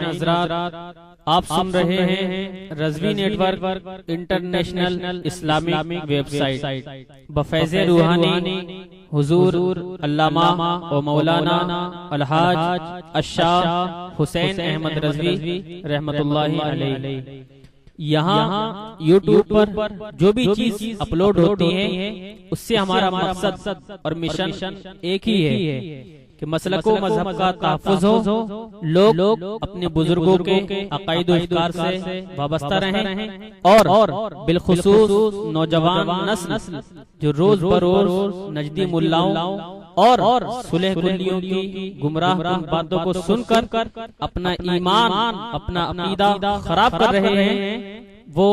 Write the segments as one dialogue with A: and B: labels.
A: حضرات، آپ سن رہے ہیں Rizvi network international Islamic website بفیض روحانی حضور علامہ و مولانا الحاج الشاہ حسین احمد رضوی رحمت اللہ علیہ۔ یہاں یوٹیوب پر جو بھی چیز اپلوڈ ہوتی ہے اس سے ہمارا مقصد اور مشن ایک ہی ہے کہ مسلک و مذہب کا تحفظ ہو، لوگ اپنے بزرگوں کے عقائد و افکار سے وابستہ رہیں اور بالخصوص نوجوان نسل جو روز بروز نجدی ملاؤں اور صلح کلیوں کی گمراہ کن باتوں کو سن کر اپنا ایمان اپنا عقیدہ خراب کر رہے ہیں، وہ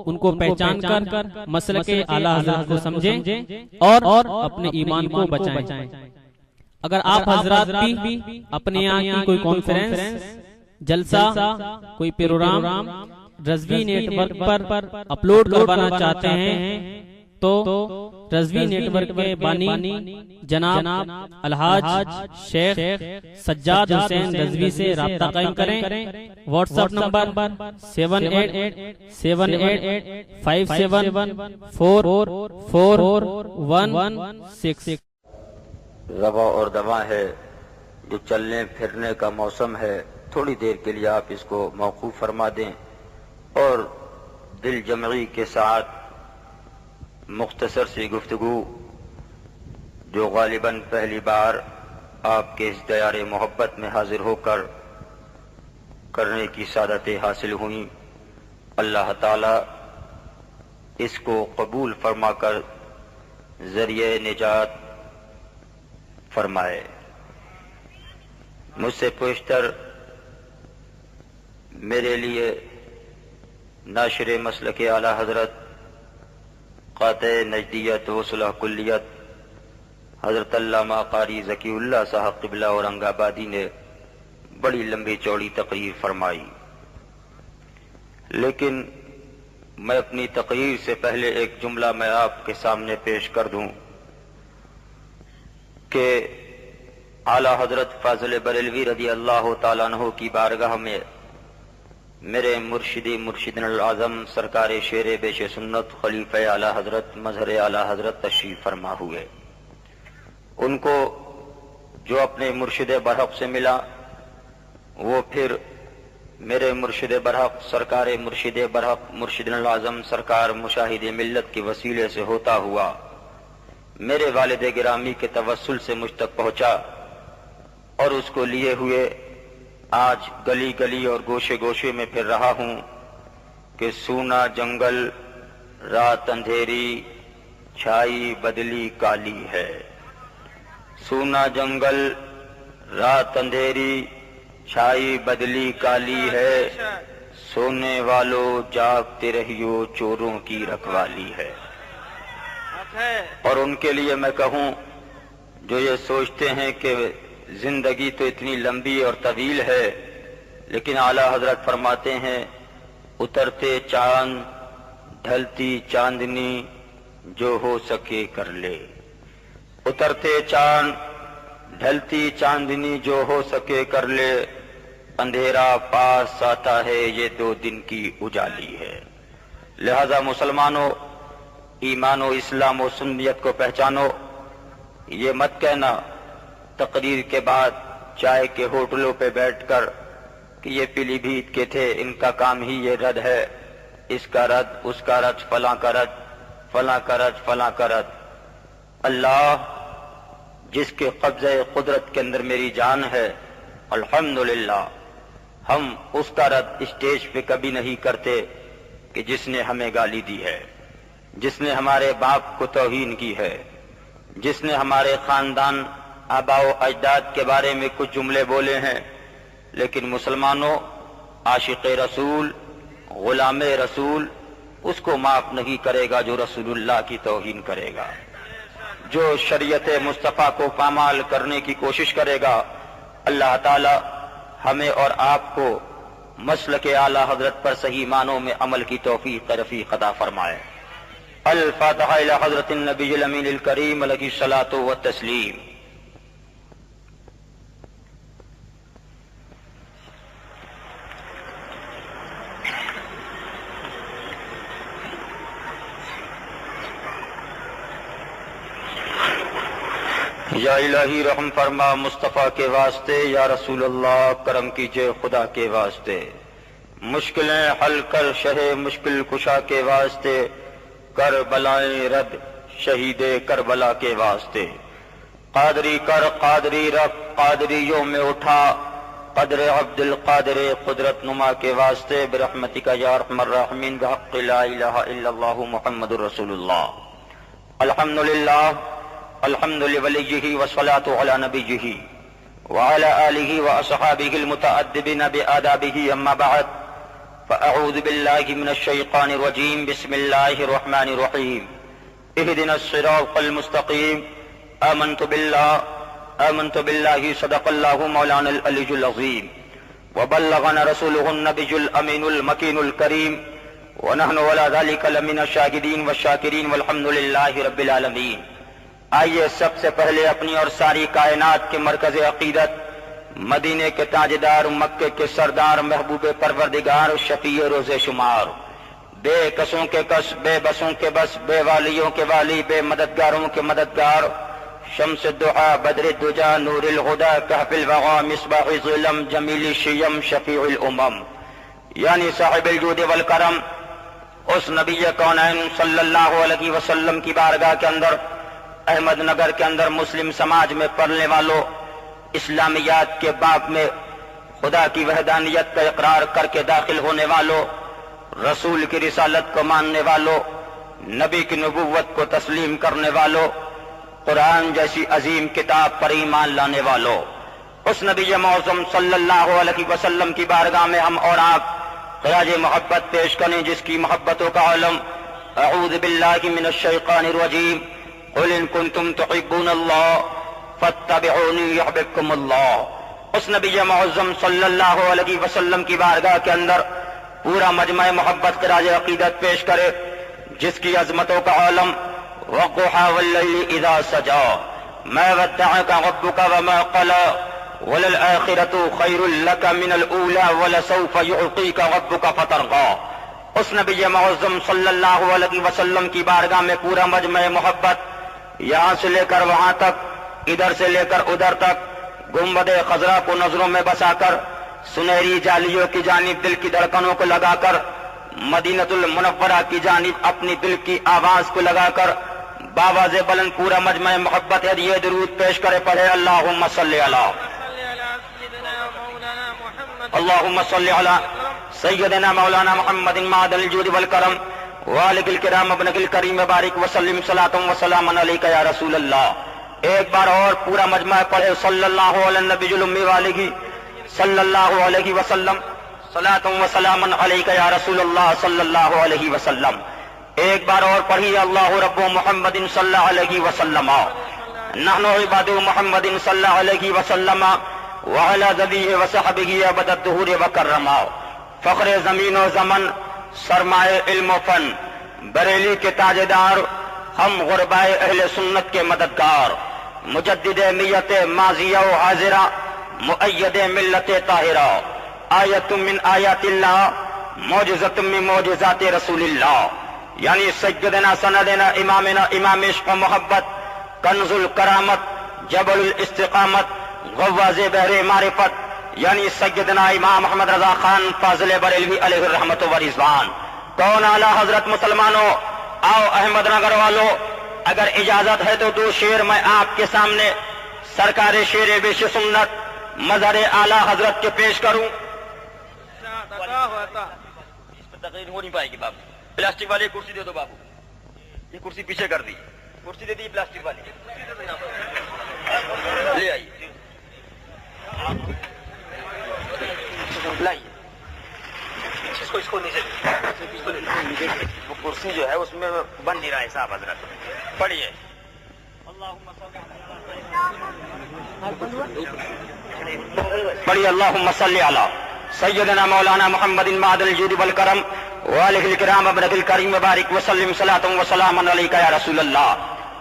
A: ان کو پہچان کر مسلک اعلیٰ حضرت کو سمجھیں اور اپنے ایمان کو بچائیں۔ اگر آپ حضرات بھی اپنے یہاں کی کوئی کانفرنس، جلسہ، کوئی پروگرام رضوی نیٹ ورک پر اپلوڈ کروانا چاہتے ہیں تو رضوی نیٹ ورک کے بانی جناب الحاج شیخ سجاد حسین رضوی سے رابطہ قائم کریں۔ What's app number 7878574416۔
B: روا اور دوا ہے جو چلنے پھرنے کا موسم ہے، تھوڑی دیر کے لیے آپ اس کو موقوف فرما دیں اور دل جمعی کے ساتھ مختصر سی گفتگو جو غالباً پہلی بار آپ کے اس دیار محبت میں حاضر ہو کر کرنے کی سعادتیں حاصل ہوئیں، اللہ تعالی اس کو قبول فرما کر ذریعہ نجات فرمائے۔ مجھ سے پیشتر میرے لیے ناشر مسلک اعلیٰ حضرت قاطع نجدیت و صلح کلیت حضرت علامہ قاری ذکی اللہ صاحب قبلہ اورنگ آبادی نے بڑی لمبی چوڑی تقریر فرمائی، لیکن میں اپنی تقریر سے پہلے ایک جملہ میں آپ کے سامنے پیش کر دوں کہ اعلیٰ حضرت فاضل بریلوی رضی اللہ تعالیٰ عنہ کی بارگاہ میں میرے مرشد العظم سرکار شیر بیش سنت خلیفہ اعلیٰ حضرت مظہر اعلیٰ حضرت تشریف فرما ہوئے۔ ان کو جو اپنے مرشد برحق سے ملا وہ پھر میرے مرشد برحق سرکار مرشد برحق مرشد العظم سرکار مشاہد ملت کے وسیلے سے ہوتا ہوا میرے والد گرامی کے توسل سے مجھ تک پہنچا، اور اس کو لیے ہوئے آج گلی گلی اور گوشے گوشے میں پھر رہا ہوں کہ سونا جنگل رات اندھیری چھائی بدلی کالی ہے، سونا جنگل رات اندھیری چھائی بدلی کالی ہے، سونے والوں جاگتے رہیو چوروں کی رکھوالی ہے۔ اور ان کے لیے میں کہوں جو یہ سوچتے ہیں کہ زندگی تو اتنی لمبی اور طویل ہے، لیکن اعلیٰ حضرت فرماتے ہیں اترتے چاند ڈھلتی چاندنی جو ہو سکے کر لے، اترتے چاند ڈھلتی چاندنی جو ہو سکے کر لے، اندھیرا پاس آتا ہے یہ دو دن کی اجالی ہے۔ لہذا مسلمانوں، ایمان و اسلام و سنیت کو پہچانو۔ یہ مت کہنا تقریر کے بعد چائے کے ہوٹلوں پہ بیٹھ کر کہ یہ پیلی بھیت کے تھے، ان کا کام ہی یہ رد ہے، اس کا رد، اس کا رد، فلاں کا رد، فلاں کا رد، فلاں کا رد۔ اللہ جس کے قبضہ قدرت کے اندر میری جان ہے، الحمدللہ ہم اس کا رد اسٹیج پہ کبھی نہیں کرتے کہ جس نے ہمیں گالی دی ہے، جس نے ہمارے باپ کو توہین کی ہے، جس نے ہمارے خاندان آبا و اجداد کے بارے میں کچھ جملے بولے ہیں۔ لیکن مسلمانوں، عاشق رسول، غلام رسول اس کو معاف نہیں کرے گا جو رسول اللہ کی توہین کرے گا، جو شریعت مصطفیٰ کو پامال کرنے کی کوشش کرے گا۔ اللہ تعالی ہمیں اور آپ کو مسلک اعلیٰ حضرت پر صحیح معنوں میں عمل کی توفیق رفیق عطا فرمائے۔ الفاتحہ الی حضرت النبی الامین الکریم علیہ الصلاۃ والتسلیم۔ یا الہی رحم فرما مصطفیٰ کے واسطے، یا رسول اللہ کرم کیجئے خدا کے واسطے، مشکلیں حل کر شہ مشکل کشا کے واسطے، کر بلائیں رد شہید کربلا کے واسطے، قادری کر قادری رکھ قادریوں میں اٹھا، قدر عبد القادر قدرت نما کے واسطے، برحمتک یا ارحم الراحمین، بحق لا الہ الا اللہ محمد رسول اللہ۔ الحمدللہ الحمد لولیہ والصلاة علی نبیہ وعلی آلہ واصحابہ المتأدبین بآدابہ، اما بعد فاعوذ باللہ من الشیطان الرجیم، بسم اللہ الرحمن الرحیم، اہدنا الصراط المستقیم، آمنت باللہ صدق اللہ مولانا العلی العظیم، وبلغنا رسولہ النبی الامین المکین الکریم، ونحن ولا ذلک لمن الشاہدین والشاکرین والحمد للہ رب العالمین۔ آئیے سب سے پہلے اپنی اور ساری کائنات کے مرکز عقیدت، مدینے کے تاجدار، مکے کے سردار، محبوب پروردگار، شفیع روز شمار، بے کسوں کے کس، بے بسوں کے بس، بے والیوں کے والی، بے مددگاروں کے مددگار، شمس الدعا، بدر الدجا، نور الہدا، کہف الوغا، مصباح ظلم، جمیل الشیم، شفیع الامم، یعنی صاحب الجود والکرم، اس نبی کونین صلی اللہ علیہ وسلم کی بارگاہ کے اندر، احمد نگر کے اندر، مسلم سماج میں پڑھنے والوں، اسلامیات کے باب میں خدا کی وحدانیت کا اقرار کر کے داخل ہونے والوں، رسول کی رسالت کو ماننے والوں، نبی کی نبوت کو تسلیم کرنے والوں، قرآن جیسی عظیم کتاب پر ایمان لانے والوں، اس نبی معظم صلی اللہ علیہ وسلم کی بارگاہ میں ہم اور آپ خراج محبت پیش کریں، جس کی محبتوں کا عالم۔ اعوذ باللہ من الشیطان الرجیم، قل ان کنتم تحبون اللہ فاتبعونی یحببکم اللہ۔ اس نبی معظم صلی اللہ علیہ وسلم کی بارگاہ کے اندر پورا مجمع محبت خراج عقیدت پیش کرے، جس کی عظمتوں کا عالم۔ والضحی واللیل اذا سجا، ما ودعک ربک وما قلی، وللآخرۃ خیر لک من الاولی، ولسوف یعطیک ربک فترضی۔ اس نبی معظم صلی اللہ علیہ وسلم کی بارگاہ میں پورا مجمع محبت، یہاں سے لے کر وہاں تک، ادھر سے لے کر ادھر تک، گنبد خضرا کو نظروں میں بسا کر، سنہری جالیوں کی جانب دل کی دھڑکنوں کو لگا کر، مدینۃ المنورہ کی جانب اپنی دل کی آواز کو لگا کر، باواز بلند پورا مجمع محبت ہے یہ درود پیش کرے، پڑھے اللہم صلی علی اللہم صلی علی سیدنا مولانا محمد معدن الجود والکرم، والد الکرام ابن الکریم، بارک وسلم صلاۃ وسلام علیک یا رسول اللہ۔ ایک بار اور پورا مجمع پڑھے صلی اللہ علی النبی الامی والہ صلی اللہ علیہ وسلم، صلاۃ وسلام علیک یا رسول اللہ صلی اللہ علیہ وسلم۔ ایک بار اور پڑھی اللہ رب محمد صلی اللہ علیہ وسلم، نحن عباد محمد صلی اللہ علیہ وسلم، وعلی ذبیہ وصحبہ ابد الدہور وکرما۔ فخر زمین و زمن، سرمائے علم و فن، بریلی کے تاجدار، ہم غربائے اہل سنت کے مددگار، مجدد میت ماضیہ و حاضرہ، مؤید ملت طاہرہ، آیت من آیات اللہ، معجزت من معجزات رسول اللہ، یعنی سیدنا سندنا امامنا امام عشق و محبت، کنز الکرامت، جبل الاستقامت، غواز بحر معرفت، یعنی سیدنا امام محمد رضا خان فاضل بریلوی علیہ الرحمت و رضوان۔ کون اعلیٰ حضرت مسلمانوں، آؤ احمد نگر والوں، اگر اجازت ہے تو دو شعر میں آپ کے سامنے سرکار شیر بیش سنت مظہر اعلیٰ حضرت کے پیش کروں۔ اس پر تقریر ہو نہیں پائے گی بابو، پلاسٹک والی کرسی دے دو بابو، یہ کرسی پیچھے کر دی، کرسی دے دی پلاسٹک والی، لے آئیے لائیے اس کو نیچے، وہ کرسی جو ہے اس میں بن نہیں رہا ہے صاحب حضرت، پڑھیے پڑھیے اللہم صلی علی سیدنا مولانا محمد معدن الجود والکرم، والہ الکرام ابن الکریم، بارک وسلم صلاۃ وسلام علیک یا رسول اللہ۔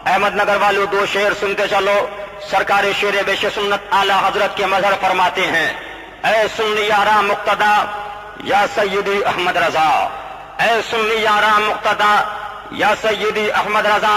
B: احمد نگر والوں دو شعر سنتے چلو، سرکار شیر بیش سنت اعلیٰ حضرت کے مظہر فرماتے ہیں۔ اے سنی یارا مقتدا یا سیدی احمد رضا، اے سنی یارا مقتدا یا سیدی احمد رضا،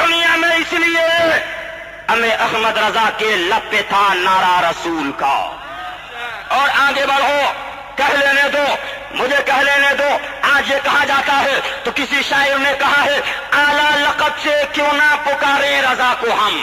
C: دنیا میں اس لیے ہمیں احمد رضا کے لب پہ تھا نعرہ رسول کا. اور آگے بڑھو، کہہ لینے دو، مجھے کہہ لینے دو. آج یہ کہا جاتا ہے تو کسی شاعر نے کہا ہے اعلیٰ لقب سے کیوں نہ پکارے رضا کو ہم،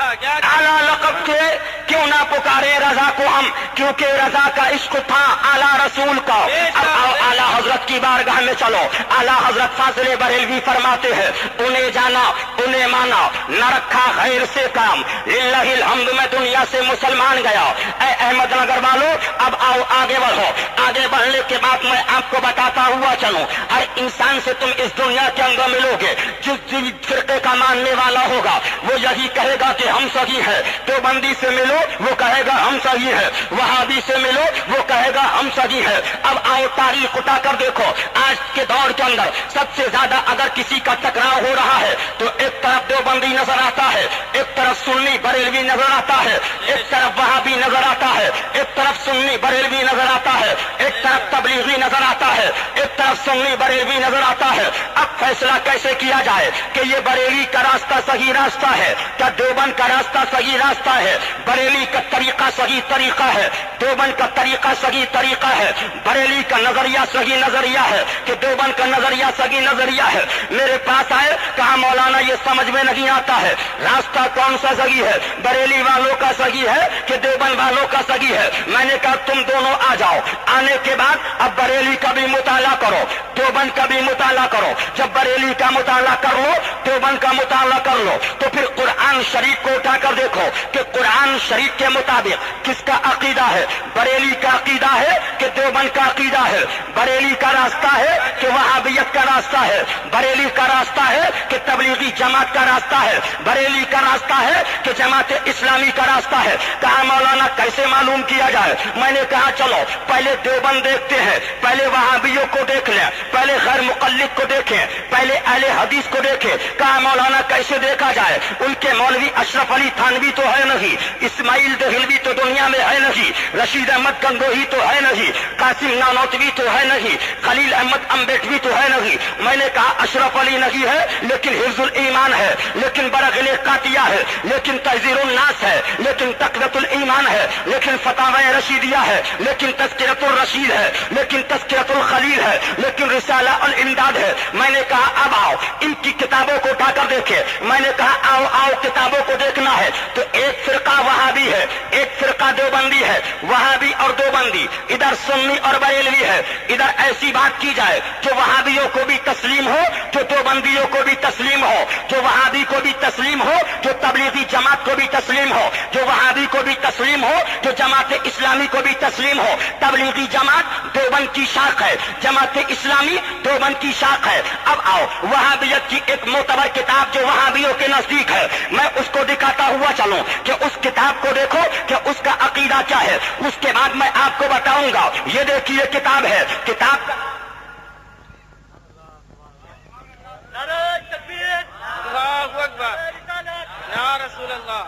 C: اعلیٰ لقب سے کیوں نہ پکارے رضا کو ہم، کیونکہ رضا کا عشق تھا اعلیٰ رسول کا. اب آؤ اعلیٰ حضرت کی بارگاہ میں چلو. اعلیٰ حضرت فاضل بریلوی فرماتے ہیں انہیں جانا انہیں مانا نہ رکھا غیر سے کام، للہ الحمد میں دنیا سے مسلمان گیا. اے احمد نگر والوں اب آؤ آگے بڑھو. آگے بڑھنے کے بعد میں آپ کو بتاتا ہوا چلوں، ہر انسان سے تم اس دنیا کے اندر ملو گے جس فرقے کا ماننے والا ہوگا وہ یہی کہے گا کہ ہم صحیح ہے. دیوبندی سے ملو وہ کہے گا ہم صحیح ہے، وہابی سے ملو وہ کہے گا ہم صحیح ہے. اب آؤ تاریخ اٹھا کر دیکھو. آج کے دور کے اندر سب سے زیادہ اگر کسی کا ٹکراؤ ہو رہا ہے تو ایک طرف دیوبندی نظر آتا ہے، ایک طرف سنی بریلوی نظر آتا ہے، ایک طرف وہابی نظر آتا ہے، ایک طرف سنی بریلوی نظر آتا ہے، ایک طرف تبلیغی نظر آتا ہے، ایک طرف سنی بریلوی نظر آتا ہے. اب فیصلہ کیسے کیا جائے کہ یہ بریلی کا راستہ صحیح راستہ ہے، کیا دیوبند کا راستہ صحیح راستہ ہے؟ بریلی کا طریقہ صحیح طریقہ ہے، دیوبند کا طریقہ صحیح طریقہ ہے. بریلی کا نظریہ صحیح نظریہ ہے کہ دیوبند کا نظریہ صحیح نظریہ ہے. میرے پاس آئے کہا مولانا یہ سمجھ میں نہیں آتا ہے، راستہ کون سا صحیح ہے؟ بریلی والوں کا صحیح ہے کہ دیوبند والوں کا صحیح ہے؟ میں نے کہا تم دونوں آ جاؤ. آنے کے بعد اب بریلی کا بھی مطالعہ کرو، دیوبند کا بھی مطالعہ کرو. جب بریلی کا مطالعہ کر لو، دیوبند کا مطالعہ کر لو تو پھر قرآن شریف کو اٹھا کر دیکھو کہ قرآن شریف کے مطابق کس کا عقیدہ ہے. بریلی کا عقیدہ ہے کہ دیوبند کا عقیدہ ہے؟ بریلی کا راستہ ہے کہ وہابیت کا راستہ ہے؟ بریلی کا راستہ ہے کہ تبلیغی جماعت کا راستہ ہے؟ بریلی کا راستہ ہے کہ جماعت اسلامی کا راستہ ہے؟ کہا مولانا کیسے معلوم کیا جائے؟ میں نے کہا چلو پہلے دیوبند دیکھتے ہیں، پہلے وہابیوں کو دیکھ لیں، پہلے غیر مقلد کو دیکھیں، پہلے اہل حدیث کو دیکھیں. کہا مولانا کیسے دیکھا جائے؟ ان کے مولوی اشرف علی تھانوی تو ہے نہیں، اسماعیل دہلوی تو دنیا میں ہے نہیں، رشید احمد گنگوہی تو ہے نہیں، قاسم نانوتوی تو ہے نہیں، خلیل احمد امبیٹوی تو ہے نہیں. میں نے کہا اشرف علی نہیں ہے لیکن حفظ الایمان ہے، لیکن برغل قاطیہ ہے، لیکن تحذیر الناس ہے، لیکن تقویۃ الایمان ہے، لیکن فتاوی رشیدیہ ہے، لیکن تذکرۃ الرشید ہے، لیکن تذکرۃ الخلیل ہے، لیکن رسالہ الامداد ہے. میں نے کہا اب آؤ ان کی کتابوں کو اٹھا کر دیکھے. میں نے کہا آؤ آؤ کتابوں کو دیکھنا ہے تو ایک فرقہ وہابی ہے، ایک فرقہ دیوبندی ہے. وہابی اور دیوبندی ادھر سنی اور بریلوی ہے. ادھر ایسی بات کی جائے جو وہابیوں کو بھی تسلیم ہو، جو دیوبندیوں کو بھی تسلیم ہو، جو وہابی کو بھی تسلیم ہو، جو تبلیغی جماعت کو بھی تسلیم ہو، جو وہابی کو بھی تسلیم ہو، جو جماعت اسلامی کو بھی تسلیم ہو. تبلیغی جماعت دیوبند کی شاخ ہے، جماعت اسلامی دیوبند کی شاخ ہے. اب آؤ وہابیت کی ایک معتبر کتاب جو وہابیوں کے نزدیک ہے میں اس کو دکھاتا ہوا چلوں کہ اس کتاب کو دیکھو کہ اس کا عقیدہ کیا ہے. اس کے بعد میں آپ کو بتاؤں گا. یہ دیکھیے کتاب ہے، کتاب کا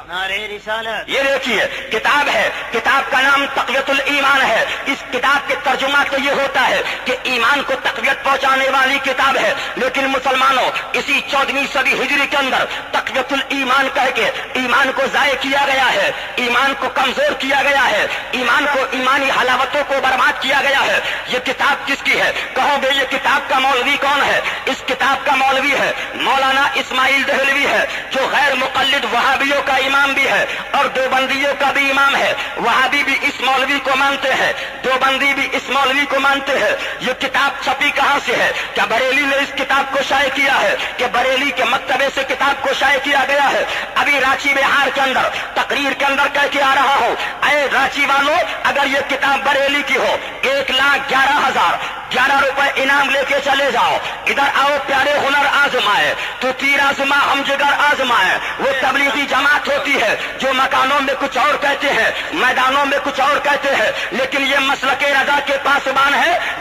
D: نعرہ رسالت.
C: یہ دیکھیے کتاب ہے، کتاب کا نام تقویۃ الایمان ہے. اس کتاب کے ترجمہ تو یہ ہوتا ہے کہ ایمان کو تقویت پہنچانے والی کتاب ہے. لیکن مسلمانوں اسی 14ویں صدی ہجری کے اندر تقویۃ الایمان کہہ کے ایمان کو ضائع کیا گیا ہے، ایمان کو کمزور کیا گیا ہے، ایمان کو ایمانی حلاوتوں کو برباد کیا گیا ہے. یہ کتاب کس کی ہے؟ کہو گے یہ کتاب کا مولوی کون ہے؟ اس کتاب کا مولوی ہے مولانا اسماعیل دہلوی ہے، جو غیر مقلد وہابیوں کا امام بھی ہے اور دیوبندیوں کا بھی امام ہے. وہابی بھی اس مولوی کو مانتے ہیں، دیوبندی بھی اس مولوی کو مانتے ہیں. یہ کتاب چھپی کہاں سے ہے؟ کیا بریلی نے اس کتاب کو شائع کیا ہے کہ بریلی کے مکتبے سے کتاب کو شائع کیا گیا ہے؟ ابھی رانچی بہار کے اندر تقریر کے اندر کہہ کے آ رہا ہوں، اے رانچی والوں اگر یہ کتاب بریلی کی ہو 1,11,011 روپے انعام لے کے چلے جاؤ. ادھر آؤ پیارے ہنر آزمائے تو تیر آزما ہم جگر آزمائے. وہ تبلیغی جماعت ہوتی ہے جو مکانوں میں کچھ اور کہتے ہیں، میدانوں میں کچھ اور کہتے ہیں، لیکن یہ مسلک رضا کے پاسبان ہے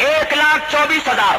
C: 1,24,000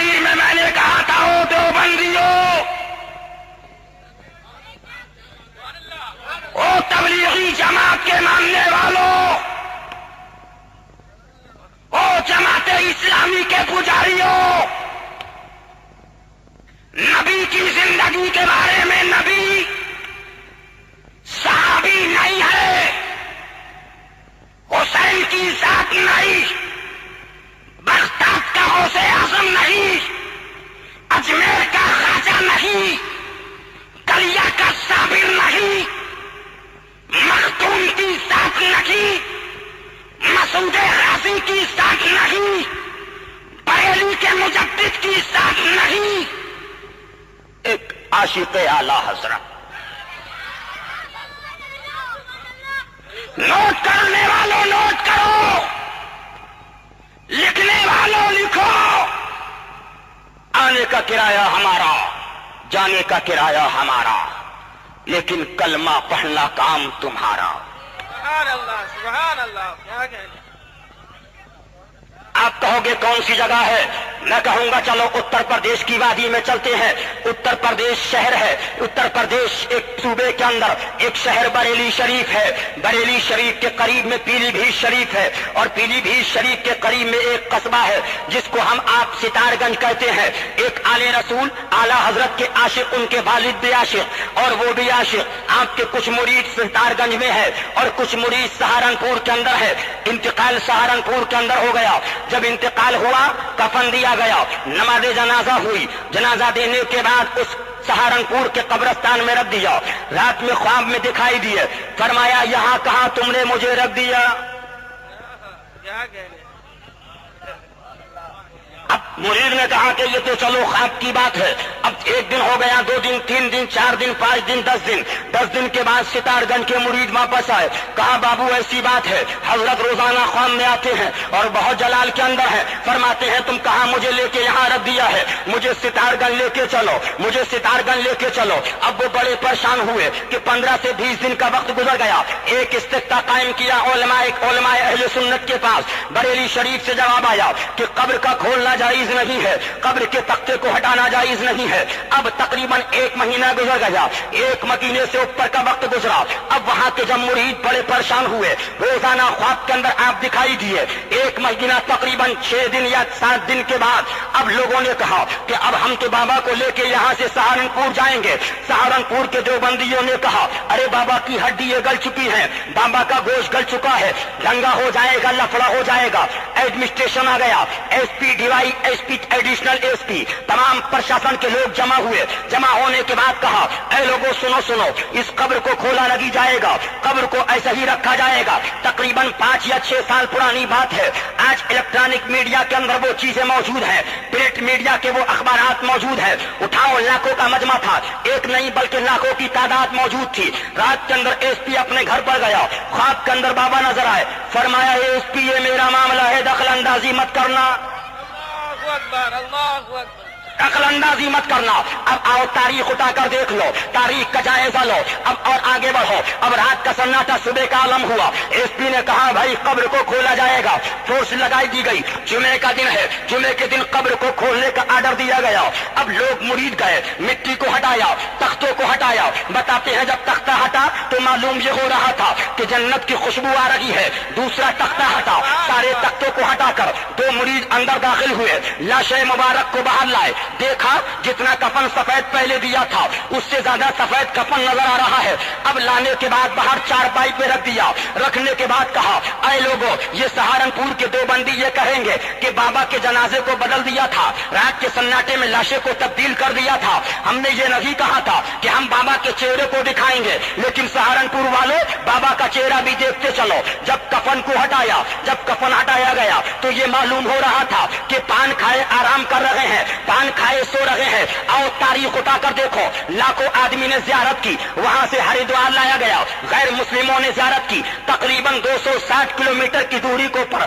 C: تقریر میں نے کہا تھا او دیوبندیوں، او تبلیغی جماعت کے ماننے والوں، او جماعت اسلامی کے پجاریوں، نبی کی زندگی کے بارے میں نبی صحابی نہیں ہے، حسین کی ذات نہیں، بغداد کا غوث اعظم نہیں، اجمیر کا خواجہ نہیں، کلیا کا صابر نہیں، مختوم کی ذات نہیں، مسعود غازی کی ذات نہیں، بریلی کے مجدد کی ذات نہیں، ایک عاشق اعلی حضرت۔ نوٹ کرنے والوں نوٹ کرو، لکھنے والوں لکھو، آنے کا کرایہ ہمارا، جانے کا کرایہ ہمارا، لیکن کلمہ پڑھنا کام تمہارا۔
E: سبحان اللہ، سبحان اللہ، کیا کہنا۔
C: آپ کہو گے کون سی جگہ ہے؟ میں کہوں گا چلو اتر پردیش کی وادی میں چلتے ہیں۔ اتر پردیش شہر ہے، اتر پردیش ایک صوبے کے اندر ایک شہر بریلی شریف ہے، بریلی شریف کے قریب میں پیلی بھیت شریف ہے، اور پیلی بھیت شریف کے قریب میں ایک قصبہ ہے جس کو ہم آپ ستار گنج کہتے ہیں۔ ایک آل رسول اعلی حضرت کے عاشق، ان کے والد بھی عاشق اور وہ بھی عاشق، آپ کے کچھ مرید ستار گنج میں ہے اور کچھ مرید سہارنپور کے اندر ہے۔ انتقال سہارنپور کے اندر ہو گیا، جب انتقال ہوا کفن دیا گیا، نماز جنازہ ہوئی، جنازہ دینے کے بعد اس سہارنپور کے قبرستان میں رکھ دیا۔ رات میں خواب میں دکھائی دیے، فرمایا یہاں کہاں تم نے مجھے رکھ دیا؟
E: کیا کہنا۔
C: اب مرید نے کہا کہ یہ تو چلو خواب کی بات ہے۔ اب ایک دن ہو گیا، 2 دن، 3 دن، 4 دن، 5 دن، 10 دن، 10 دن کے بعد ستار گنج کے مرید واپس آئے، کہا بابو ایسی بات ہے، حضرت روزانہ خواب میں آتے ہیں اور بہت جلال کے اندر ہے، فرماتے ہیں تم کہاں مجھے لے کے یہاں رکھ دیا ہے، مجھے ستار گنج لے کے چلو، مجھے ستار گنج لے کے چلو۔ اب وہ بڑے پریشان ہوئے کہ 15 سے 20 دن کا وقت گزر گیا۔ ایک استفتاء قائم کیا علماء اہل سنت کے پاس، بریلی شریف سے جواب آیا کہ قبر کا کھولنا جائز نہیں ہے، قبر کے تختے کو ہٹانا جائز نہیں ہے۔ اب تقریباً 1 مہینہ گزر گیا، 1 مہینے سے اوپر کا وقت گزرا۔ اب وہاں کے جب مرید بڑے پریشان ہوئے، روزانہ خواب کے اندر آپ دکھائی دیے، 1 مہینہ تقریباً 6 دن یا 7 دن کے بعد اب لوگوں نے کہا کہ اب ہم تو بابا کو لے کے یہاں سے سہارنپور جائیں گے۔ سہارنپور کے دیوبندیوں نے کہا ارے بابا کی ہڈی گل چکی ہے، بابا کا گوشت گل چکا ہے، دنگا ہو جائے گا، لفڑا ہو جائے گا۔ ایڈمنسٹریشن آ گیا، S P D Y S P additional S P تمام پرشاسن کے لوگ جمع ہوئے۔ جمع ہونے کے بعد کہا اے لوگوں سنو، اس قبر کو کھولا لگی جائے گا، قبر کو ایسا ہی رکھا جائے گا۔ تقریباً 5 یا 6 سال پرانی بات ہے۔ آج الیکٹرانک میڈیا کے اندر وہ چیزیں موجود ہیں، پرنٹ میڈیا کے وہ اخبارات موجود ہیں۔ اٹھاؤ لاکھوں کا مجمع تھا، ایک نہیں بلکہ لاکھوں کی تعداد موجود تھی۔ رات کے اندر ایس پی اپنے گھر پر گیا، خواب کے اندر بابا نظر آئے، فرمایا ایس پی یہ میرا معاملہ ہے، دخل اندازی مت کرنا،
E: اللہ اکبر، اللہ اکبر۔
C: دخل اندازی مت کرنا۔ اب آؤ تاریخ اٹھا کر دیکھ لو، تاریخ کا جائزہ لو، اب اور آگے بڑھو۔ اب رات کا سناٹا، صبح کا عالم ہوا۔ ایس پی نے کہا بھائی قبر کو کھولا جائے گا، فورس لگائی دی گئی۔ جمعے کا دن ہے، جمعے کے دن قبر کو کھولنے کا آرڈر دیا گیا۔ اب لوگ مرید گئے، مٹی کو ہٹایا، تختوں کو ہٹایا۔ بتاتے ہیں جب تختہ ہٹا تو معلوم یہ ہو رہا تھا کہ جنت کی خوشبو آ رہی ہے۔ دوسرا تختہ ہٹا، سارے تختوں کو ہٹا کر 2 مرید اندر داخل ہوئے، لاش مبارک کو باہر لائے۔ دیکھا جتنا کفن سفید پہلے دیا تھا اس سے زیادہ سفید کفن نظر آ رہا ہے۔ اب لانے کے بعد باہر چارپائی پہ رکھ دیا، رکھنے کے بعد کہا اے لوگوں یہ سہارنپور کے دیوبندی یہ کہیں گے کہ بابا کے جنازے کو بدل دیا تھا، رات کے سناٹے میں لاشیں کو تبدیل کر دیا تھا۔ ہم نے یہ نہیں کہا تھا کہ ہم بابا کے چہرے کو دکھائیں گے، لیکن سہارنپور والوں بابا کا چہرہ بھی دیکھتے چلو۔ جب کفن کو ہٹایا، جب کفن ہٹایا گیا تو یہ معلوم ہو رہا تھا کہ پان کھائے آرام کر رہے ہیں، پان کھائے سو رہے ہیں۔ آؤ تاریخ اٹھا کر دیکھو، لاکھوں آدمی نے زیارت کی، وہاں سے ہریدوار لایا گیا، غیر مسلموں نے زیارت کی۔ تقریباً 260 کلومیٹر کی دوری کو پر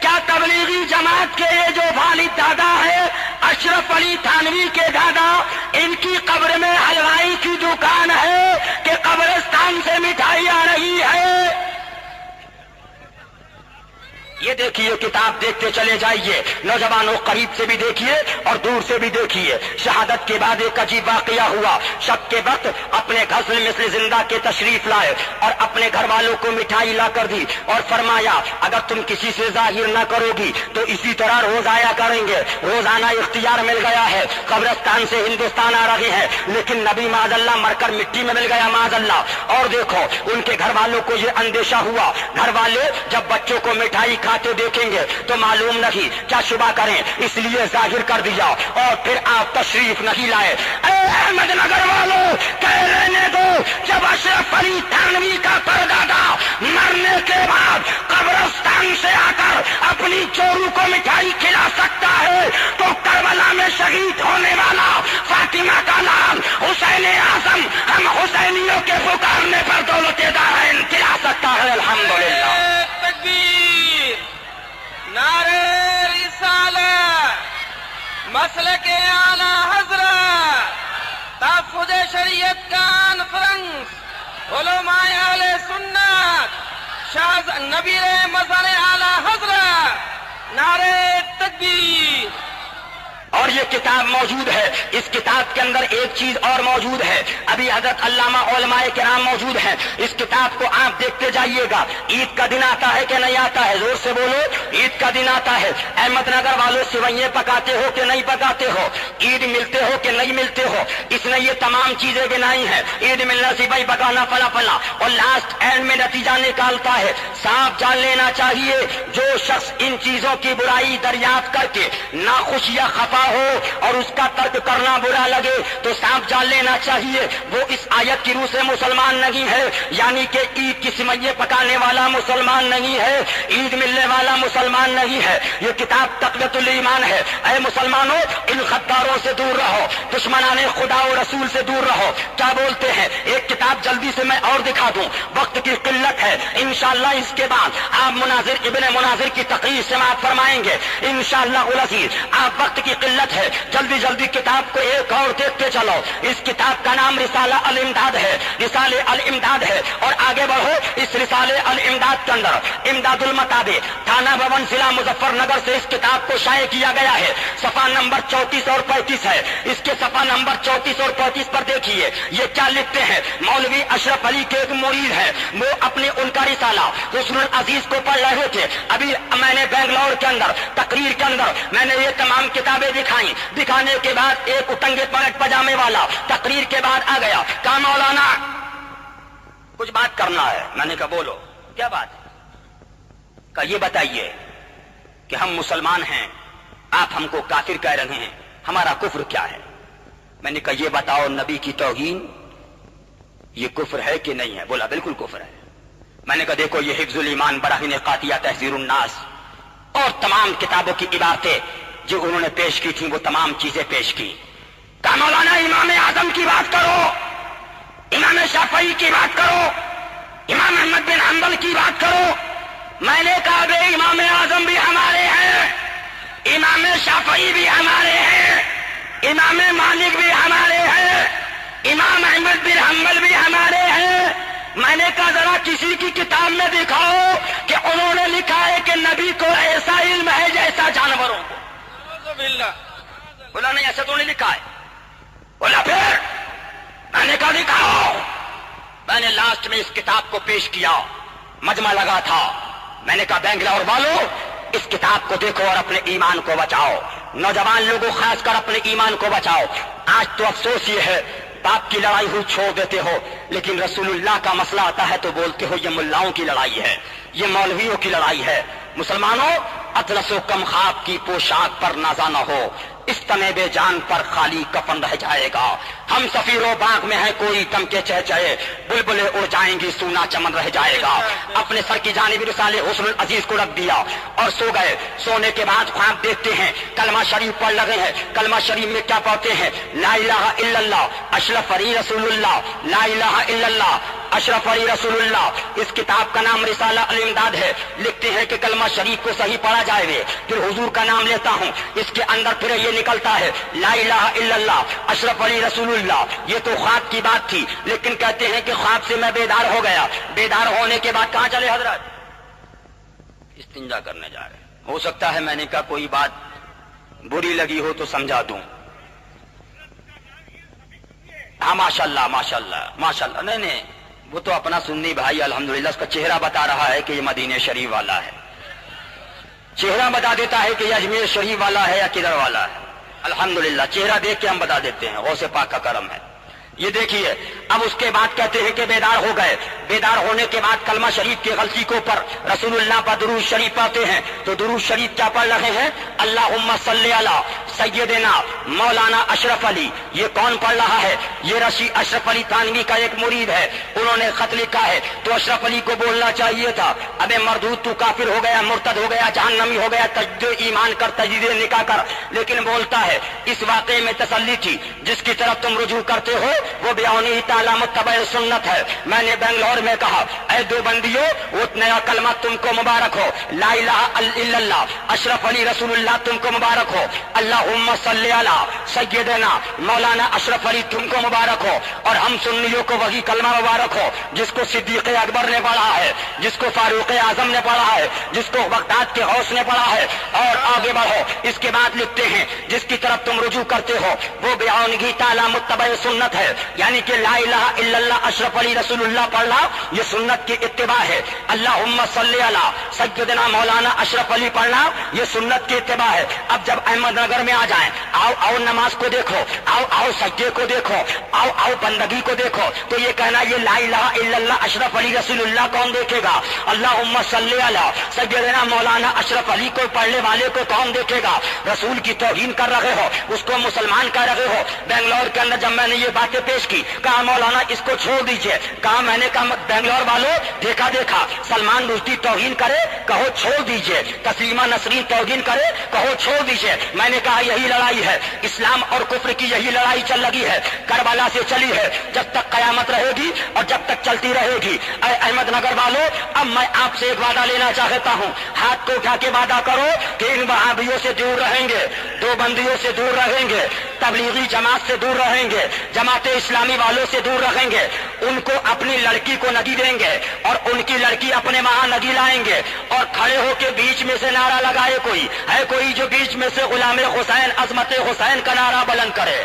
C: کیا تبلیغی جماعت کے یہ جو والد دادا ہے اشرف علی تھانوی کے دادا، ان کی قبر میں حلوائی کی دکان ہے کہ قبرستان سے مٹھائی آ رہی ہے؟ یہ دیکھیے، کتاب دیکھتے چلے جائیے، نوجوانوں قریب سے بھی دیکھیے اور دور سے بھی دیکھیے۔ شہادت کے بعد ایک عجیب واقعہ ہوا۔ شب کے وقت اپنے گھر سے مثل زندہ کے تشریف لائے اور اپنے گھر والوں کو مٹھائی لا کر دی اور فرمایا اگر تم کسی سے ظاہر نہ کرو گی تو اسی طرح روز آیا کریں گے۔ روزانہ اختیار مل گیا ہے، قبرستان سے ہندوستان آ رہے ہیں، لیکن نبی معاذ اللہ مر کر مٹی میں مل گیا معاذ اللہ۔ اور دیکھو ان کے گھر والوں کو یہ اندیشہ ہوا، گھر والے جب بچوں کو مٹھائی کھاتے دیکھیں گے تو معلوم نہیں کیا شبہ کریں، اس لیے ظاہر کر دیا اور پھر آپ تشریف نہیں لائے۔ اے احمد نگر والوں، کہہ لینے دو، جب اشرف علی تھانوی کا پردادا مرنے کے بعد قبرستان سے آ کر اپنی چورو کو مٹھائی کھلا سکتا ہے تو کربلا میں شہید ہونے والا فاطمہ کا لال حسین اعظم ہم حسینیوں کے پکارنے پر دولت دارین کھلا سکتا ہے۔ الحمدللہ۔
E: تکبیر، نعرہ رسالت، مسلک اعلی حضرت، تحفظ شریعت کانفرنس، علماء اہل سنت، شاہ نبیر مظہر اعلی حضرت، نعرہ تکبیر۔
C: اور یہ کتاب موجود ہے، اس کتاب کے اندر ایک چیز اور موجود ہے، ابھی حضرت علامہ علماء کرام موجود ہیں، اس کتاب کو آپ دیکھتے جائیے گا۔ عید کا دن آتا ہے کہ نہیں آتا ہے؟ زور سے بولو، عید کا دن آتا ہے۔ احمد نگر والوں سوئیاں پکاتے ہو کہ نہیں پکاتے ہو؟ عید ملتے ہو کہ نہیں ملتے ہو؟ اس نے یہ تمام چیزیں گنائی ہیں، عید ملنا سی بھائی پکانا فلا فلا، اور لاسٹ اینڈ میں نتیجہ نکالتا ہے۔ صاف جان لینا چاہیے جو شخص ان چیزوں کی برائی دریافت کر کے ناخوش یا خفا ہو اور اس کا ترک کرنا برا لگے تو صاف جان لینا چاہیے وہ اس آیت کی روح سے مسلمان نہیں ہے، یعنی کہ عید کی سوئیاں پکانے والا مسلمان نہیں ہے، عید ملنے والا مسلمان نہیں ہے۔ یہ کتاب تقویت الایمان ہے۔ اے مسلمانوں، ان غداروں سے دور رہو، دشمنان خدا و رسول سے دور رہو۔ کیا بولتے ہیں؟ ایک کتاب جلدی سے میں اور دکھا دوں، وقت کی قلت ہے، انشاءاللہ اس کے بعد آپ مناظر ابن مناظر کی تقریر سماعت فرمائیں گے انشاءاللہ العزیز۔ آپ وقت کی قلت ہے، جلدی جلدی کتاب کو ایک اور دیکھتے چلو۔ اس کتاب کا نام رسالہ الامداد ہے، رسالہ الامداد ہے، اور آگے بڑھو اس رسالہ الامداد کے اندر امداد المتابع تھانہ بھون ضلع مظفر نگر سے اس کتاب کو شائع کیا گیا ہے۔ صفحہ نمبر 34 اور 35 ہے، اس کے صفحہ نمبر 34 اور 35 پر دیکھیے یہ کیا لکھتے ہیں۔ مولوی اشرف علی کے ایک مرید ہے، وہ اپنے ان کا رسالہ حسن العزیز کو پڑھ رہے تھے۔ ابھی میں نے بنگلور کے اندر تقریر کے اندر میں نے یہ تمام کتابیں دکھائیں، دکھانے کے بعد ایک اٹنگے پلٹ پجامے والا تقریر کے بعد آ گیا، کہا مولانا کچھ بات کرنا ہے۔ میں نے کہا بولو، کیا بات ہے؟ کہا یہ بتائیے کہ ہم مسلمان ہیں، آپ ہم کو کافر کہہ رہے ہیں، ہمارا کفر کیا ہے؟ میں نے کہا یہ بتاؤ، نبی کی توہین یہ کفر ہے کہ نہیں ہے؟ بولا بالکل کفر ہے۔ میں نے کہا دیکھو یہ حفظ الایمان، براہین قاطعہ، تحذیر الناس اور تمام کتابوں کی عبارتیں جو انہوں نے پیش کی تھیں وہ تمام چیزیں پیش کی۔ کہا مولانا امام اعظم کی بات کرو، امام شافعی کی بات کرو، امام احمد بن حنبل کی بات کرو۔ میں نے کہا بے امام اعظم بھی ہمارے ہیں، امام شافعی بھی ہمارے ہیں، امام مالک بھی ہمارے ہیں، امام احمد بن حنبل بھی ہمارے ہیں۔ میں نے کہا ذرا کسی کی کتاب میں دکھاؤ کہ انہوں نے لکھا ہے کہ نبی کو ایسا علم ہے جیسا جانوروں کو۔ بولا نہیں ایسا تو نہیں لکھا ہے۔ بولا پھر؟ میں نے کہا دکھاؤ۔ میں نے لاسٹ میں اس کتاب کو پیش کیا، مجمع لگا تھا۔ میں نے کہا بنگلور والوں اس کتاب کو دیکھو اور اپنے ایمان کو بچاؤ، نوجوان لوگوں خاص کر اپنے ایمان کو بچاؤ۔ آج تو افسوس یہ ہے باپ کی لڑائی ہوئی چھوڑ دیتے ہو، لیکن رسول اللہ کا مسئلہ آتا ہے تو بولتے ہو یہ ملاؤں کی لڑائی ہے، یہ مولویوں کی لڑائی ہے۔ مسلمانوں، اطلس و کم خواب کی پوشاک پر نازا نہ ہو، اس تنے بے جان پر خالی کفن رہ جائے گا۔ ہم سفیروں باغ میں ہیں کوئی دم کے چہچہے، بلبلیں اڑ جائیں گی سونا چمن رہ جائے گا۔ اپنے سر کی جانب رسالے حسن العزیز کو رکھ دیا اور سو گئے۔ سونے کے بعد خواب دیکھتے ہیں، کلمہ شریف پڑھ لگے ہیں۔ کلمہ شریف میں کیا پڑھتے ہیں؟ لا الہ الا اللہ اشرف علی رسول اللہ، لا الہ الا اللہ اشرف علی رسول اللہ. اس کتاب کا نام رسالہ الامداد ہے. لکھتے ہیں کہ کلمہ شریف کو صحیح پڑھا جائے گا. پھر حضور کا نام لیتا ہوں, اس کے اندر پھر یہ نکلتا ہے لا الہ الا اللہ اشرف علی رسول اللہ. یہ تو خواب کی بات تھی, لیکن کہتے ہیں کہ خواب سے میں بیدار ہو گیا. بیدار ہونے کے بعد کہاں چلے حضرت؟ استنجا کرنے جا رہے. ہو سکتا ہے میں نے کہا کوئی بات بری لگی ہو تو سمجھا دوں. ہاں ماشاءاللہ ماشاءاللہ ماشاءاللہ. نہیں وہ تو اپنا سنی بھائی الحمدللہ اس کا چہرہ بتا رہا ہے کہ یہ مدینہ شریف والا ہے. چہرہ بتا دیتا ہے کہ یہ اجمیر شریف والا ہے یا کدھر والا ہے. الحمدللہ چہرہ دیکھ کے ہم بتا دیتے ہیں, غوث پاک کا کرم ہے. یہ دیکھیے اب اس کے بعد کہتے ہیں کہ بیدار ہو گئے. بیدار ہونے کے بعد کلمہ شریف کی غلطی کو پر رسول اللہ پر درود شریف پڑھتے ہیں. تو درود شریف کیا پڑھ رہے ہیں؟ اللہم صلی علی سیدنا مولانا اشرف علی. یہ کون پڑھ رہا ہے؟ یہ رشی اشرف علی تھانوی کا ایک مرید ہے. انہوں نے خط لکھا ہے. تو اشرف علی کو بولنا چاہیے تھا ابے مردود تو کافر ہو گیا, مرتد ہو گیا, جہنمی ہو گیا, تجدید ایمان کر, تجدید نکاح کر. لیکن بولتا ہے اس واقعے میں تسلی تھی جس کی طرف تم رجوع کرتے ہو وہ بیانی تعالی متبع سنت ہے. میں نے بنگلور میں کہا اے دو بندیوں وہ نیا کلمہ تم کو مبارک ہو, لا الہ الا اللہ اشرف علی رسول اللہ تم کو مبارک ہو, اللہم صلی علی سیدنا مولانا اشرف علی تم کو مبارک ہو. اور ہم سنیوں کو وہی کلمہ مبارک ہو جس کو صدیق اکبر نے پڑھا ہے, جس کو فاروق اعظم نے پڑھا ہے, جس کو بغداد کے غوث نے پڑھا ہے. اور آگے بڑھو. اس کے بعد لکھتے ہیں جس کی طرف تم رجوع کرتے ہو وہ بیانی تعالی متبع سنت ہے. یعنی کہ لا الہ الا اللہ اشرف علی رسول اللہ پڑھنا یہ سنت کی اتباع ہے. اللہم صلی علی سیدنا مولانا اشرف علی پڑھنا یہ سنت کی اتباع ہے. اب جب احمد نگر میں آ جائیں, آؤ نماز کو دیکھو, آؤ سجدے کو دیکھو, آؤ بندگی کو دیکھو, تو یہ کہنا یہ لا الہ الا اللہ اشرف علی رسول اللہ کون دیکھے گا؟ اللہم صلی علی سیدنا مولانا اشرف علی کو پڑھنے والے کو کون دیکھے گا؟ رسول کی توہین کر رہے ہو, اس کو مسلمان کر رہے ہو. بنگلور کے اندر جب میں نے یہ باتیں پیش کی کہا مولانا اس کو چھوڑ دیجئے. کہا میں نے کہا بنگلور والوں دیکھا سلمان رشدی توہین کرے کہو چھوڑ دیجئے, تسلیمہ نسرین توہین کرے کہو چھوڑ دیجئے. میں نے کہا یہی لڑائی ہے, اسلام اور کفر کی یہی لڑائی چل رہی ہے, کربلا سے چلی ہے, جب تک قیامت رہے گی اور جب تک چلتی رہے گی. اے احمد نگر والوں اب میں آپ سے ایک وعدہ لینا چاہتا ہوں, ہاتھ کو اٹھا کے وعدہ کرو کہ ان وہابیوں سے دور رہیں گے, دو بندیوں سے دور رہیں گے, تبلیغی جماعت سے دور رہیں گے, جماعت اسلامی والوں سے دور رہیں گے, ان کو اپنی لڑکی کو نگی دیں گے اور ان کی لڑکی اپنے وہاں نگی لائیں گے, اور کھڑے ہو کے بیچ میں سے نعرہ لگائے کوئی جو بیچ میں سے غلام حسین عظمت حسین کا نعرہ بلند کرے.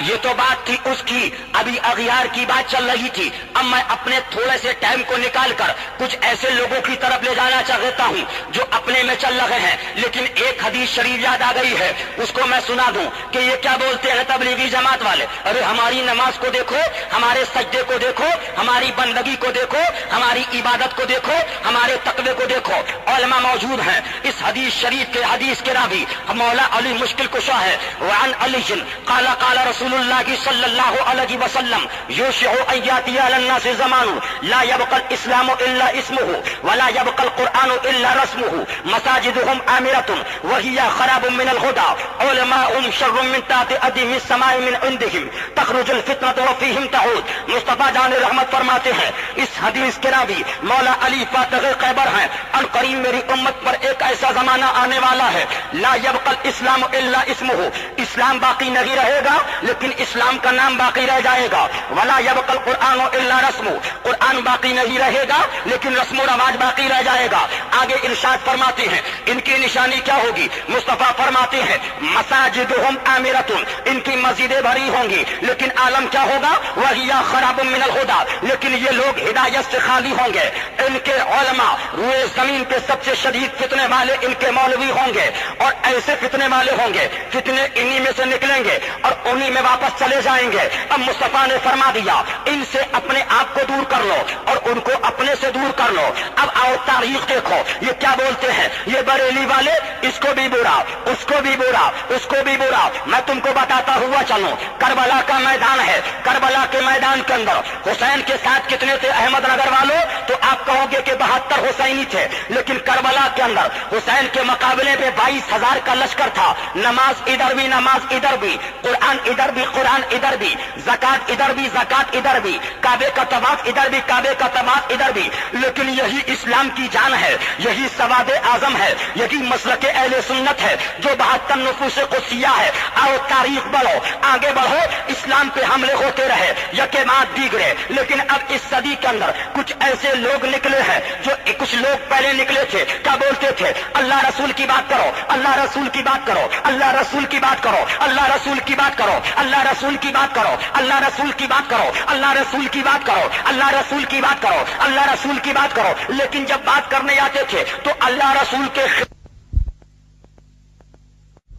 C: یہ تو بات تھی اس کی, ابھی اغیار کی بات چل رہی تھی. اب میں اپنے تھوڑے سے ٹائم کو نکال کر کچھ ایسے لوگوں کی طرف لے جانا چاہتا ہوں جو اپنے میں چل رہے ہیں, لیکن ایک حدیث شریف یاد آ گئی ہے, اس کو میں سنا دوں کہ یہ کیا بولتے ہیں تبلیغی جماعت والے. ارے ہماری نماز کو دیکھو, ہمارے سجدے کو دیکھو, ہماری بندگی کو دیکھو, ہماری عبادت کو دیکھو, ہمارے تقوی کو دیکھو. علماء موجود ہیں, اس حدیث شریف کے حدیث کے راوی مولا علی مشکل کشا ہے. وعن علی قال قال رسول اللہ صلی اللہ علیہ وسلم یوشع ان یاتی علی الناس زمان لا يبقى الاسلام الا اسمه ولا يبقى القرآن الا رسمه مساجدهم آمرة وهي خراب من الهدى علماءهم شر من تحت ادیم السماء من عندهم تخرج الفتنة وفيهم تعود. مصطفیٰ جان رحمت فرماتے ہیں اس حدیث کے راوی مولا علی فاتح خیبر ہیں, ان قریب میری امت پر ایک ایسا زمانہ آنے والا ہے لا يبقى الاسلام الا اسمه, اسلام باقی نہیں رہے گا لیکن اسلام کا نام باقی رہ جائے گا. ولا يبقى القرآن الا رسمه, قرآن باقی نہیں رہے گا لیکن رسم و رواج باقی رہ جائے گا. آگے ارشاد فرماتے ہیں ان کی نشانی کیا ہوگی؟ مصطفیٰ فرماتے ہیں مساجدهم آمرة, ان کی مسجدیں بھری ہوں گی لیکن عالم کیا ہوگا؟ وهي خراب من الهدى, لیکن یہ لوگ ہدایت سے خالی ہوں گے. ان کے علماء روئے زمین پہ سب سے شدید فتنے والے ان کے مولوی ہوں گے, اور ایسے فتنے والے ہوں گے فتنے انہی میں سے نکلیں گے اور انہی میں واپس چلے جائیں گے. اب مصطفیٰ مصطفیٰ نے فرما دیا ان سے اپنے آپ کو دور کر لو اور ان کو اپنے سے دور کر لو. اب آؤ تاریخ دیکھو یہ کیا بولتے ہیں یہ بریلی والے, اس کو بھی برا, اس کو بھی برا, اس کو بھی برا. میں تم کو بتاتا ہوا چلوں, کربلا کا میدان ہے, کربلا کے میدان کے اندر حسین کے ساتھ کتنے تھے احمد نگر والوں؟ تو آپ کہو گے کہ 72 حسینی تھے, لیکن کربلا کے اندر حسین کے مقابلے پہ 22,000 کا لشکر تھا. نماز ادھر بھی, نماز ادھر بھی, قرآن ادھر بھی, قرآن ادھر بھی, زکات ادھر بھی, زکات ادھر بھی, کعبے کا طواف ادھر بھی, کعبے کا طواف ادھر بھی. لیکن یہی اسلام کی جان ہے, یہی سواد اعظم ہے, یہی مسلک اہل سنت ہے جو 72 نفوس قدسیہ ہے. آؤ تاریخ بڑھو, آگے بڑھو. اسلام پہ حملے ہوتے رہے یکے بعد دیگرے, لیکن اب اس صدی کے اندر کچھ ایسے لوگ نکلے ہیں جو کچھ لوگ پہلے نکلے تھے کیا بولتے تھے؟ اللہ رسول کی بات کرو, اللہ رسول کی بات کرو, اللہ رسول کی بات کرو, اللہ رسول کی بات کرو, اللہ رسول کی بات کرو, اللہ رسول کی بات کرو, اللہ رسول کی بات کرو, اللہ رسول کی بات کرو, اللہ رسول کی بات کرو. لیکن جب بات کرنے آتے تھے تو اللہ رسول کے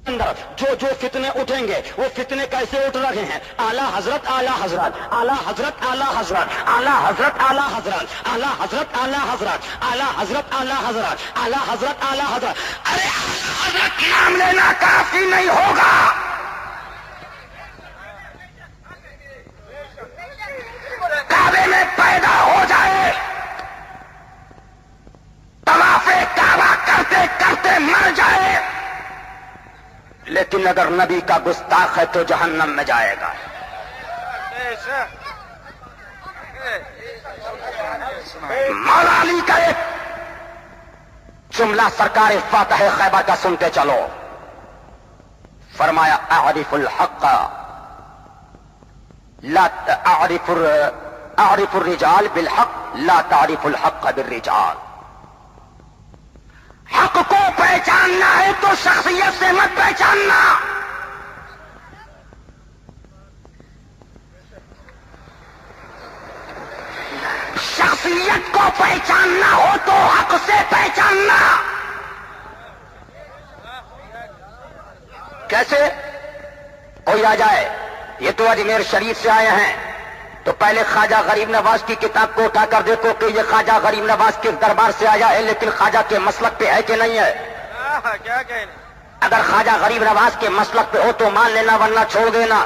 C: اندر جو فتنے اٹھیں گے وہ فتنے کیسے اٹھ رہے ہیں؟ اعلیٰ حضرت, اعلیٰ حضرت, اعلیٰ حضرت, اعلیٰ حضرت, اعلیٰ حضرت, اعلیٰ حضرت, اعلیٰ حضرت, اعلیٰ حضرت, اعلیٰ حضرت, اعلیٰ حضرت, اعلیٰ حضرت, اعلیٰ حضرت. ارے حضرت نام لینا کافی نہیں ہوگا, کعبے میں پیدا ہو جائے, طواف کعبہ کرتے کرتے مر جائے, لیکن اگر نبی کا گستاخ ہے تو جہنم میں جائے گا. مولا علی کا ایک جملہ سرکار فاتح خیبر کا سنتے چلو, فرمایا اعرف الحق لا اعرف الرجال بالحق لا تعرف الحق بالرجال. حق کو پہچاننا ہے تو شخصیت سے مت پہچاننا. شخصیت کو پہچاننا ہو تو حق سے پہچاننا. کیسے؟ کوئی آ جائے, یہ تو اجمیر شریف سے آئے ہیں, تو پہلے خواجہ غریب نواز کی کتاب کو اٹھا کر دیکھو کہ یہ خواجہ غریب نواز کس دربار سے آیا ہے, لیکن خواجہ کے مسلک پہ ہے کہ نہیں ہے. اگر خواجہ غریب نواز کے مسلک پہ ہو تو مان لینا, ورنہ چھوڑ دینا.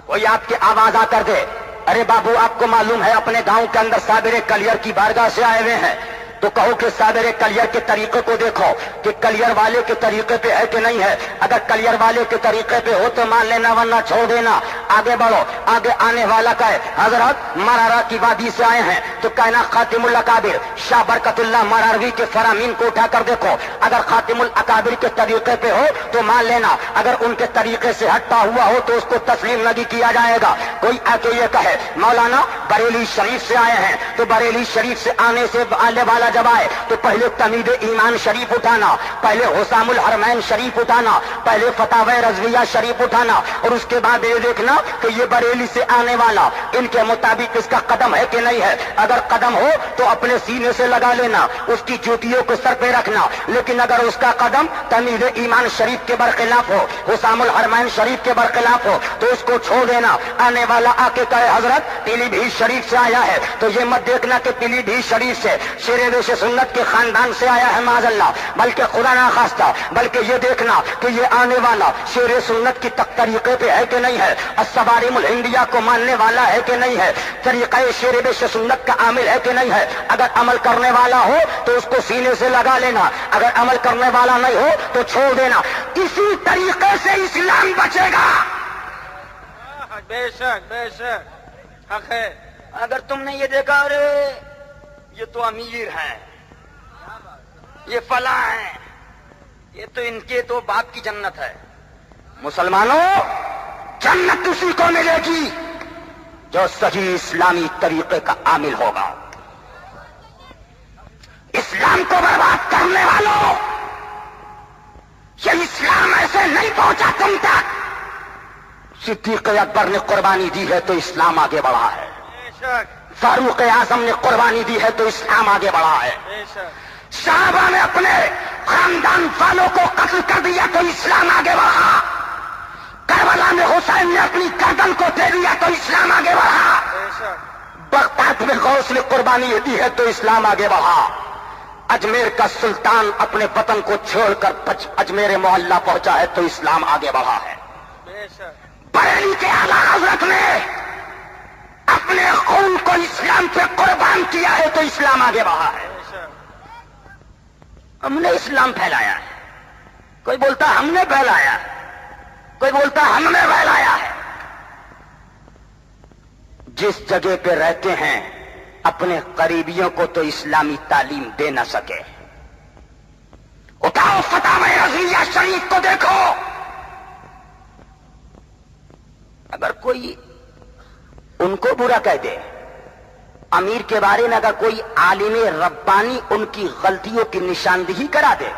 C: کوئی آپ کی آواز آ کر دے, ارے بابو آپ کو معلوم ہے اپنے گاؤں کے اندر صابر کلیئر کی بارگاہ سے آئے ہوئے ہیں, تو کہو کہ صابر کلیئر کے طریقے کو دیکھو کہ کلیئر والے کے طریقے پہ ہے کہ نہیں ہے. اگر کلیئر والے کے طریقے پہ ہو تو مان لینا, ورنہ چھوڑ دینا. آگے بڑھو, آگے آنے والا کا ہے حضرت مرارا کی وادی سے آئے ہیں, تو کہنا خاتم الاکابر شاہ برکت اللہ مراروی کے فرامین کو اٹھا کر دیکھو. اگر خاتم الاکابر کے طریقے پہ ہو تو مان لینا, اگر ان کے طریقے سے ہٹتا ہوا ہو تو اس کو تسلیم نہیں کیا جائے گا. کوئی آ کے یہ کہے مولانا بریلی شریف سے آئے ہیں, تو بریلی شریف سے آنے والا جب آئے تو پہلے تمید ایمان شریف اٹھانا, پہلے حسام الحرمین شریف اٹھانا, پہلے فتاوی رضویہ شریف اٹھانا, اور اس کے بعد یہ دیکھنا کہ یہ بریلی سے آنے والا ان کے مطابق اس کا قدم ہے کہ نہیں ہے. اگر قدم ہو تو اپنے سینے سے لگا لینا, اس کی جوتیوں کو سر پہ رکھنا. لیکن اگر اس کا قدم تمید ایمان شریف کے برخلاف ہو, حسام الحرمین شریف کے برخلاف ہو, تو اس کو چھوڑ دینا. آنے والا آ کے کہے حضرت پیلی بھیت شریف سے آیا ہے, تو یہ مت دیکھنا کہ پیلی بھیت شریف سے شیر ویش سنت کے خاندان سے آیا ہے معاذ اللہ, بلکہ خدا نہ خواستہ, بلکہ یہ دیکھنا کہ یہ آنے والا شیر سنت کی طریقے پہ ہے کہ نہیں ہے, السوارم الہندیہ کو ماننے والا ہے کہ نہیں ہے, طریقہ شیر ویش سنت کا عامل ہے کہ نہیں ہے. اگر عمل کرنے والا ہو تو اس کو سینے سے لگا لینا, اگر عمل کرنے والا نہیں ہو تو چھوڑ دینا. اسی طریقے سے اسلام بچے گا.
E: بے شک بے شک حق ہے.
C: اگر تم نے یہ دیکھا ارے یہ تو امیر ہیں, یہ فلاں ہیں, یہ تو ان کے تو باپ کی جنت ہے. مسلمانوں جنت اسی کو ملے گی جو صحیح اسلامی طریقے کا عامل ہوگا. اسلام کو برباد کرنے والوں, یہ اسلام ایسے نہیں پہنچا تم تک. صدیق اکبر نے قربانی دی ہے تو اسلام آگے بڑھا ہے, فاروق اعظم نے قربانی دی ہے تو اسلام آگے بڑھا ہے, صحابہ نے اپنے خاندان والوں کو قتل کر دیا تو اسلام آگے بڑھا. کربلا میں حسین نے اپنی گردن کو دے دیا تو اسلام آگے بڑھا.
E: بے شک
C: بغداد میں غوث نے قربانی دی ہے تو اسلام آگے بڑھا. اجمیر کا سلطان اپنے وطن کو چھوڑ کر اجمیر محلہ پہنچا ہے تو اسلام آگے بڑھا ہے.
E: بے شک
C: بریلی کے اعلیٰ حضرت نے اپنے خون کو اسلام پہ قربان کیا ہے تو اسلام آگے بڑھا ہے.
E: بے شک
C: ہم نے اسلام پھیلایا ہے. کوئی بولتا ہم نے پھیلایا ہے, کوئی بولتا ہم نے پھیلایا ہے. جس جگہ پہ رہتے ہیں اپنے قریبیوں کو تو اسلامی تعلیم دے نہ سکے. اٹھاؤ فتاوی رضویہ شریف کو دیکھو. اگر کوئی ان کو برا کہہ دے, امیر کے بارے میں اگر کوئی عالم ربانی ان کی غلطیوں کی نشاندہی کرا دے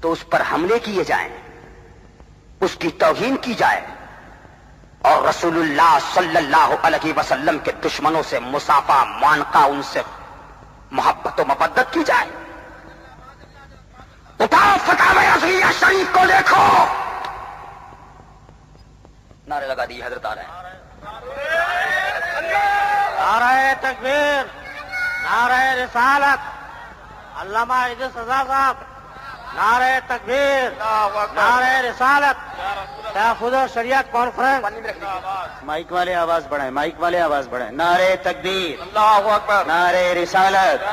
C: تو اس پر حملے کیے جائیں, اس کی توہین کی جائے, اور رسول اللہ صلی اللہ علیہ وسلم کے دشمنوں سے مصافحہ معانقہ, ان سے محبت و مودت کی جائے. اٹھاؤ فتاوی رضویہ شریف کو دیکھو. نعرے لگا دیے حضرت آ رہے ہیں.
D: نعرہ تکبیر, نعرہ رسالت, علامہ ادریس رضا صاحب, نعرہ تکبیر, نعرہ رسالت, تحفظ شریعت کانفرنس. مائک والے آواز بڑھائیں, مائک والے آواز بڑھائیں. نعرہ تکبیر,
E: اللہ اکبر,
D: نعرہ رسالت,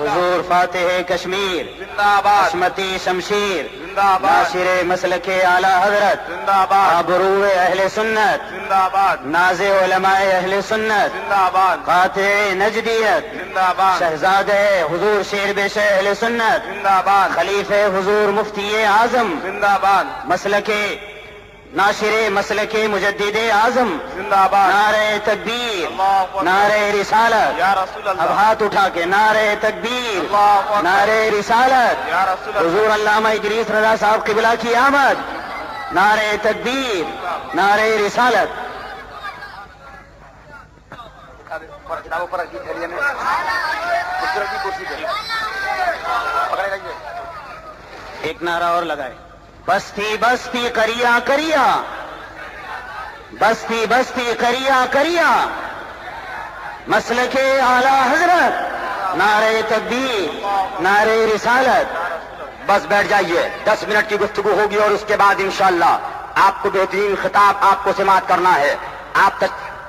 D: حضور فاتح کشمیر,
E: زندہ باد,
D: عصمتی شمشیر,
E: زندہ باد,
D: ناصر مسلک اعلی حضرت,
E: زندہ باد,
D: آبرو اہل سنت,
E: زندہ باد,
D: ناز علماء اہل سنت,
E: زندہ باد,
D: قاطع نجدیت,
E: زندہ باد,
D: شہزادہ حضور شیر بیش اہل سنت,
E: زندہ باد,
D: خلیفہ حضور مفتی اعظم,
E: زندہ باد,
D: مسلک ناشر مسلک مجدد اعظم,
E: زندہ باد,
D: نعرہ تکبیر,
E: اللہ اکبر,
D: نعرہ رسالت.
E: یا رسول
D: اب
E: اللہ,
D: ہاتھ اٹھا کے نعرہ تکبیر,
E: اللہ اکبر,
D: نعرہ رسالت,
E: یا رسول اللہ,
D: حضور علامہ ادریس رضا صاحب قبلہ کی آمد, نعرہ تکبیر, نعرہ رسالت.
C: کتابوں پر رکھی تھیلیے میں خوبصورت کی کرسی پہ پکڑے رہیے.
D: ایک نعرہ اور لگائے. بستی بستی کریا کریا, بستی بستی کریا کریا, مسلک اعلی حضرت, نعرہ تکبیر, نعرہ رسالت.
C: بس بیٹھ جائیے, 10 منٹ کی گفتگو ہوگی اور اس کے بعد انشاءاللہ آپ کو بہترین خطاب آپ کو سماعت کرنا ہے. آپ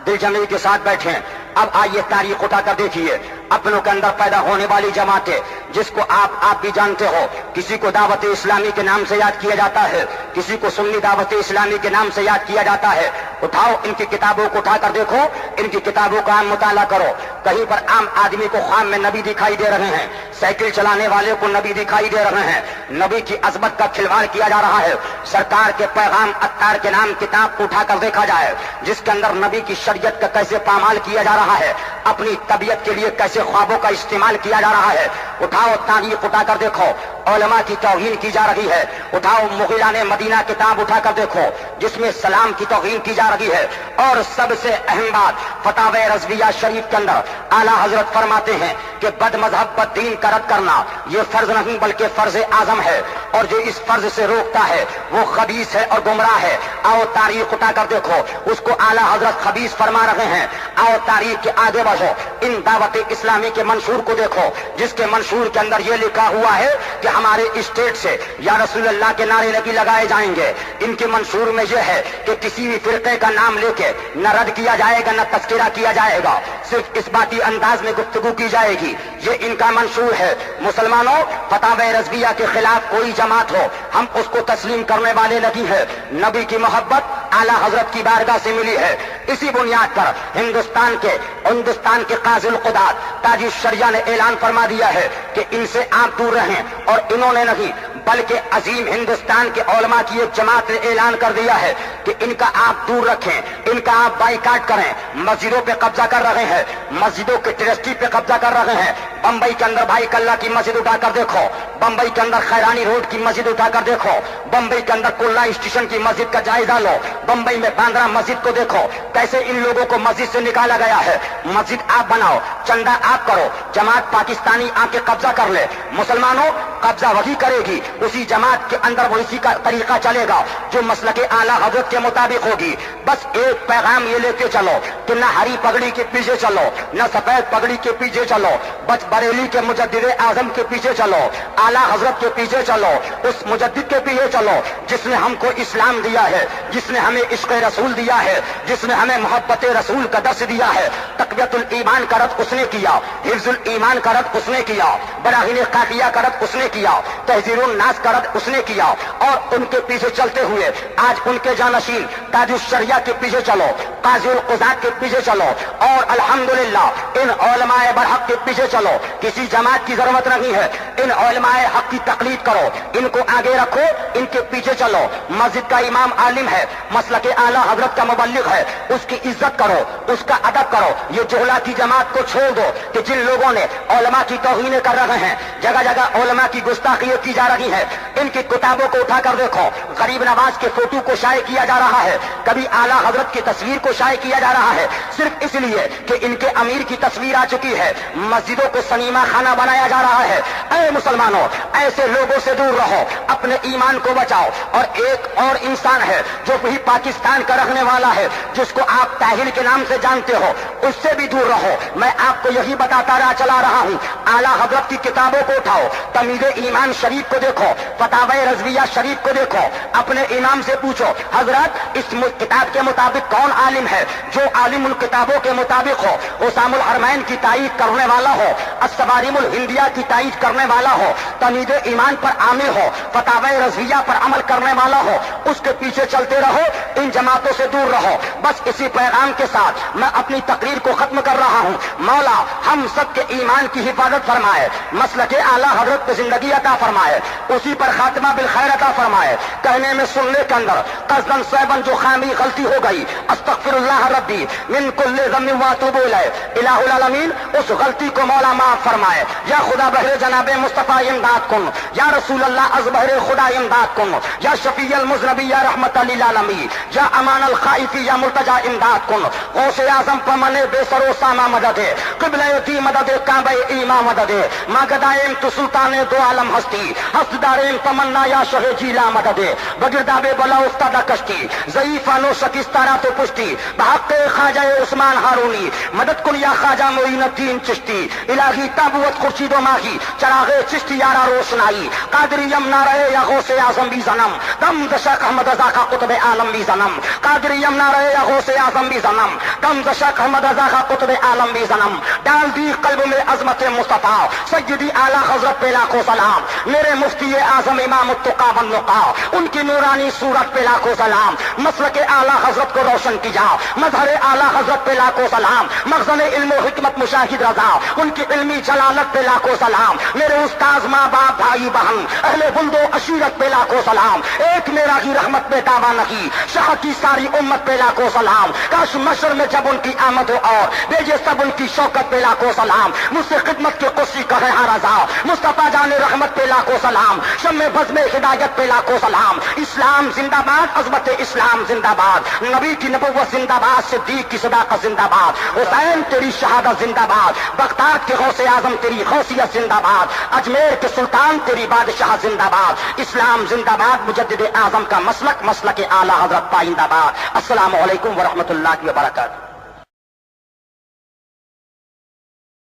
C: دل جمعی کے ساتھ بیٹھیں. اب آئیے تاریخ اٹھا کر دیکھیے. اپنوں کے اندر پیدا ہونے والی جماعتیں جس کو آپ بھی جانتے ہو, کسی کو دعوت اسلامی کے نام سے یاد کیا جاتا ہے, کسی کو سنی دعوت اسلامی کے نام سے یاد کیا جاتا ہے. اٹھاؤ ان کی کتابوں کو اٹھا کر دیکھو, ان کی کتابوں کا عام مطالعہ کرو. کہیں پر عام آدمی کو خواب میں نبی دکھائی دے رہے ہیں, سائیکل چلانے والے کو نبی دکھائی دے رہے ہیں. نبی کی عظمت کا کھلواڑ کیا جا رہا ہے. سرکار کے پیغام اتار کے نام کتاب کو اٹھا کر دیکھا جائے جس کے اندر نبی کی شریعت کا کیسے پامال کیا جا رہا ہے, اپنی طبیعت کے لیے کیسے خوابوں کا استعمال کیا جا رہا ہے. اٹھاؤ تاریخ اٹھا کر دیکھو, علماء کی توہین کی جا رہی ہے. اٹھاؤ مغیلان مدینہ کتاب اٹھا کر دیکھو جس میں سلام کی توہین کی جا رہی ہے. اور سب سے اہم بات, فتاوی رضویہ شریف کے اندر اعلیٰ حضرت فرماتے ہیں کہ بد مذہب بد دین کا رد کرنا یہ فرض نہیں بلکہ فرض اعظم ہے, اور جو اس فرض سے روکتا ہے وہ خبیث ہے اور گمراہ ہے. آؤ تاریخ اٹھا کر دیکھو, اس کو اعلیٰ حضرت خبیث فرما رہے ہیں. آؤ تاریخ کے آگے بڑھو, ان دعوت اسلامی کے منشور کو دیکھو جس کے منشور کے اندر یہ لکھا ہوا ہے کہ ہمارے اسٹیٹ سے یا رسول اللہ کے نعرے لگی لگائے جائیں گے. ان کے منشور میں یہ ہے کہ کسی بھی فرقے کا نام لے کے نہ رد کیا جائے گا نہ تذکرہ کیا جائے گا, صرف اس باتی انداز میں گفتگو کی جائے گی. یہ ان کا منشور ہے. مسلمانوں, فتاوی رضویہ کے خلاف کوئی جماعت ہو ہم اس کو تسلیم کرنے والے نہیں ہے. نبی کی محبت اعلیٰ حضرت کی بارگاہ سے ملی ہے. اسی بنیاد پر ہندوستان کے قاضی القضات تاج الشریعہ نے اعلان فرما دیا ہے کہ ان سے آپ دور رہیں, اور انہوں نے نہیں بلکہ عظیم ہندوستان کے علماء کی ایک جماعت نے اعلان کر دیا ہے کہ ان کا آپ دور رکھیں, ان کا آپ بائیکاٹ کریں. مسجدوں پہ قبضہ کر رہے ہیں, مسجدوں کے ٹرسٹی پہ قبضہ کر رہے ہیں. بمبئی کے اندر بھائی کلّہ کی مسجد اٹھا کر دیکھو, بمبئی کے اندر خیرانی روڈ کی مسجد اٹھا کر دیکھو, بمبئی کے اندر کلّا اسٹیشن کی مسجد کا جائزہ لو, بمبئی میں باندرا مسجد کو دیکھو کیسے ان لوگوں کو مسجد سے نکالا گیا ہے. مسجد آپ بناؤ, چندہ آپ کرو, جماعت پاکستانی آ کے قبضہ کر لے. مسلمانوں, قبضہ وہی کرے گی، اسی جماعت کے اندر وہ اسی کا طریقہ چلے گا جو مسلک اعلیٰ حضرت کے مطابق ہوگی۔ بس ایک پیغام یہ لیتے چلو کہ نہ ہری پگڑی کے پیچھے چلو، نہ سفید پگڑی کے پیچھے چلو، بس بریلی کے مجدد اعظم کے پیچھے چلو، اعلیٰ حضرت کے پیچھے چلو، اس مجدد کے پیچھے چلو جس نے ہم کو اسلام دیا ہے، جس نے ہمیں عشق رسول دیا ہے، جس نے ہمیں محبت رسول کا درس دیا ہے۔ تقویت الایمان کا رد اس نے کیا، حفظ الایمان کا رد اس نے کیا، براہین قافیہ کا رد اس نے کیا، تحذیر الناس کا رد اس نے کیا، اور ان کے پیچھے چلتے ہوئے آج ان کے جانشین تاج الشریعہ کے پیچھے چلو، قاضی القضات کے پیچھے چلو، اور الحمدللہ ان علماء برحق کے پیچھے چلو۔ کسی جماعت کی ضرورت نہیں ہے، ان علماء حق کی تقلید کرو، ان کو آگے رکھو، ان کے پیچھے چلو۔ مسجد کا امام عالم ہے، مسلک اعلیٰ حضرت کا مبلغ ہے، اس کی عزت کرو، اس کا ادب کرو۔ یہ جہلا کی جماعت کو چھوڑ دو کہ جن لوگوں نے علماء کی توہینیں کر رہے ہیں، جگہ جگہ علماء کی گستاخیاں کی جا رہی ہیں، ان کی کتابوں کو اٹھا کر دیکھو، غریب نواز کے فوٹو کو شائع کیا جا رہا ہے، کبھی اعلیٰ حضرت کی تصویر کو شائع کیا جا رہا ہے، صرف اس لیے کہ ان کے امیر کی تصویر آ چکی ہے، مسجدوں کو سنیما خانہ بنایا جا رہا ہے۔ اے مسلمانوں، ایسے لوگوں سے دور رہو، اپنے ایمان کو بچاؤ۔ اور ایک اور انسان ہے جو بھی پاکستان کا رہنے والا ہے، جس کو آپ طاہر کے نام سے جانتے ہو، اس سے بھی دور رہو۔ میں آپ کو یہی بتاتا چلا رہا ہوں، اعلیٰ حضرت کی کتابوں کو اٹھاؤ، تمیز ایمان شریف کو دیکھو، فتاوی رضویہ شریف کو دیکھو، اپنے امام سے پوچھو حضرت اس کتاب کے مطابق کون عالم ہے؟ جو عالم ان کتابوں کے مطابق ہو، اسام الحرمین کی تائید کرنے والا ہو، السوارم الہندیہ کی تائید کرنے والا ہو، تمیز ایمان پر عامل ہو، فتاوی رضویہ پر عمل کرنے والا ہو، اس کے پیچھے چلتے رہو، ان جماعتوں سے دور رہو۔ بس اسی پیغام کے ساتھ میں اپنی تقریر کو ختم کر رہا ہوں۔ مولا ہم سب کے ایمان کی حفاظت فرمائے، مسلک اعلیٰ حضرت پہ زندگی عطا فرمائے، اسی پر خاتمہ بالخیر عطا فرمائے۔ کہنے میں سننے کے اندر قصداً صیباً جو خامی غلطی ہو گئی، استغفر اللہ ربی من کل ذنب واتوب الیہ، الہ العالمین اس غلطی کو مولا معاف فرمائے۔ یا خدا بہر جناب مصطفیٰ امداد کن، یا رسول اللہ از بہر خدا امداد کن، یا شفیع المذنبی یا رحمت للعالمین، یا امان الخائفی یا مرتجا امداد کن۔ غوث اعظم پمن بے سر و ساما مدد ہے، قبلہ دی مدد کعبہ ایما مدد ہے، ماگدائم تو سلطان دو عالم ہستی، ہست داریم تمنا یا شہ جیلا مدد ہے، بگرداب بلا افتادہ کشتی، ضعیفانو شکستارا تو پشتی، بحق خواجہ عثمان ہارونی مدد کن یا خواجہ معین الدین چشتی، الہی تابوت خورشید و ماہی چراغ چشتی یارا روشنائی، قادری یم نارے یا غوث اعظم بھی زنم، دم دشک احمد رضا کا قطب عالم بھی زنم، قادری یم نارے یا غوث اعظم بھی زنم، دم دشک احمد رضا کا قطب عالم بھی زنم۔ ڈال دی قلب میں عظمت مصطفیٰ سیدی اعلیٰ حضرت پہ لاکھوں سلام، میرے مفتی اعظم امام التقا والنقا ان کی نورانی صورت پہ لاکھوں سلام، مسلک اعلیٰ حضرت کو روشن کیا، مظہر اعلیٰ حضرت پہ لاکھوں سلام، مخزن علم و حکمت مشاہد رضا ان کی علمی جلالت پہ لاکھوں سلام، میرے استاذ ماں باپ بھائی بہن اہل بلد و عشیرت پہ لاکھوں سلام، ایک میرا ہی رحمت پہ دعویٰ نہیں، شاہ کی ساری امت پہ لاکھوں سلام، کاش مشر میں جب ان کی آمد ہو اور بھیجے سب ان کی شوکت پہ لاکھوں سلام، مجھ سے خدمت کے قصی کہے ہاں رضا مصطفیٰ جان رحمت پہ لاکھوں سلام، شم بزم ہدایت پہ لاکھوں سلام، اسلام زندہ باد، عظمت اسلام زندہ باد، نبی کی نبوت زندہ باد، صدیق کی صداقت زندہ باد، حسین تیری شہادت زندہ باد، بغداد کے غوث اعظم تیری غوثیت زندہ باد، اجمیر کے سلطان تیری بادشاہ زندہ باد، اسلام زندہ باد، مجدد اعظم کا مسلک مسلک اعلیٰ حضرت پائندہ باد۔ السلام علیکم ورحمۃ اللہ وبرکاتہ۔